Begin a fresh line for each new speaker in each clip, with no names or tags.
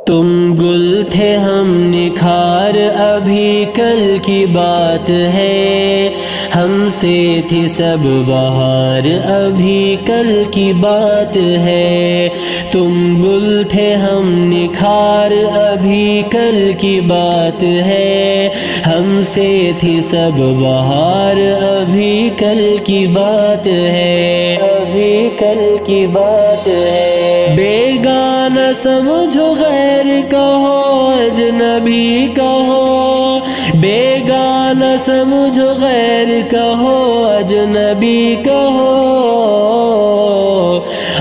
تم گل تھے ہم نکھار ابھی کل کی بات ہے، ہم سے تھی سب بہار ابھی کل کی بات ہے۔ تم گل تھے ہم نکھار ابھی کل کی بات ہے، ہم سے تھی سب بہار ابھی کل کی بات ہے، ابھی کل کی بات ہے۔ بیگانہ سمجھو غیر کہو اجنبی کہو، بیگانہ سمجھو غیر کہو اجنبی کہو،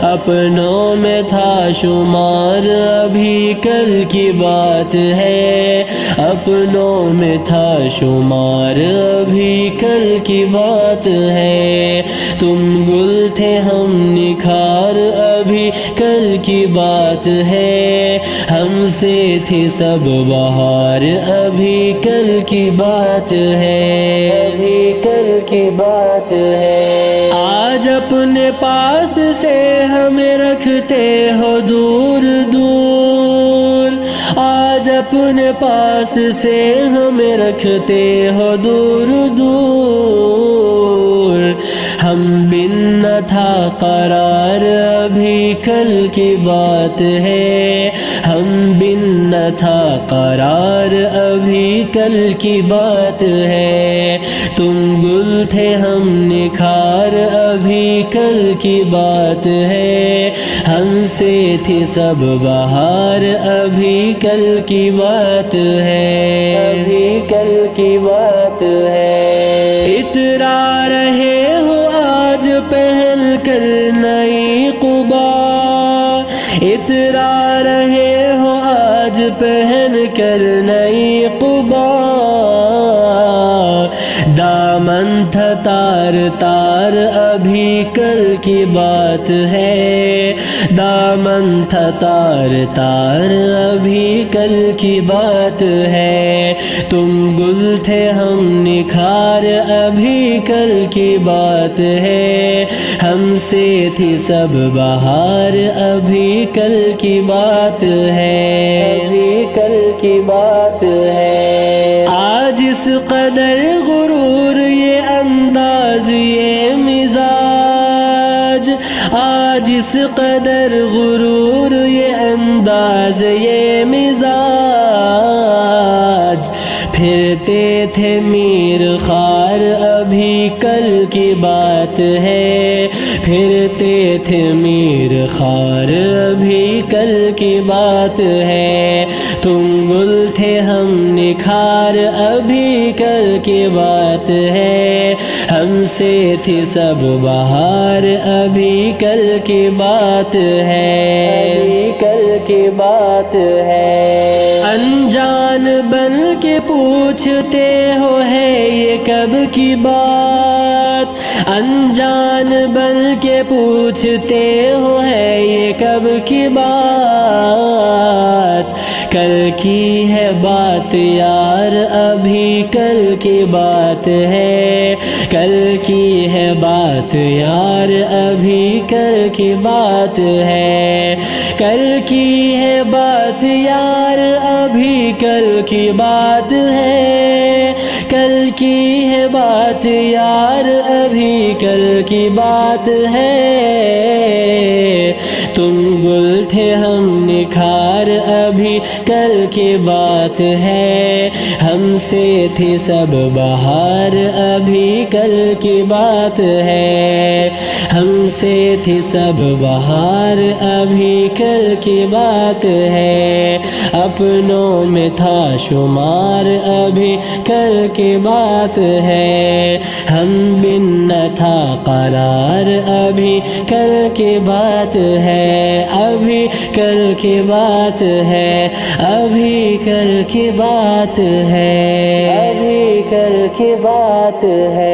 اپنوں میں تھا شمار ابھی کل کی بات ہے، اپنوں میں تھا شمار ابھی کل کی بات ہے۔ تم گل تھے ہم نکھار ابھی کل کی بات ہے، ہم سے تھی سب بہار ابھی کل کی بات ہے، ابھی کل کی بات ہے۔ آج اپنے پاس سے ہمیں رکھتے ہو دور دور، آج اپنے پاس سے ہمیں رکھتے ہو دور دور، ہم بن نہ تھا قرار ابھی کل کی بات ہے، ہم بن نہ تھا قرار ابھی کل کی بات ہے۔ تم گل تھے ہم نکھار ابھی کل کی بات ہے، ہم سے تھی سب بہار ابھی کل کی بات ہے، ابھی کل کی بات ہے۔ اترا رہے ہو آج پہن کر نئی قبا، اترا رہے ہو آج پہن کر نئی قبا، دامن تھا تار تار ابھی کل کی بات ہے، دامن تھا تار تار ابھی کل کی بات ہے۔ تم گل تھے ہم نکھار ابھی کل کی بات ہے، ہم سے تھی سب بہار ابھی کل کی بات ہے، ابھی کل کی بات ہے۔ آج اس قدر غرور یہ انداز یہ مزاج، آج اس قدر غرور یہ انداز یہ مزاج، پھرتے تھے میر خار ابھی کل کی بات ہے، پھرتے تھے میر خار ابھی کل کی بات ہے۔ تم گل تھے ہم نکھار ابھی کل کی بات ہے، ہم سے تھی سب بہار ابھی کل کی بات ہے، ابھی کل کی بات ہے۔ انجان بن کے پوچھتے ہو ہے یہ کب کی بات، انجان بن کے پوچھتے ہو ہے یہ کب کی بات، کل کی ہے بات یار ابھی کل کی بات ہے، کل کی ہے بات یار ابھی کل کی بات ہے، کل کی ہے بات یار ابھی کل کی بات ہے، کل کی ہے بات یار ابھی کل کی بات ہے۔ تم گل تھے ہم نکھار ابھی کل کی بات ہے، ہم سے تھی سب بہار ابھی کل کی بات ہے، ہم سے تھی سب بہار ابھی کل کی بات ہے، اپنوں میں تھا شمار ابھی کل کی بات ہے، ہم بن نہ تھا قرار ابھی کل کی بات ہے، ابھی کل کی بات ہے، ابھی کل کی بات ہے، ابھی کل کی بات ہے۔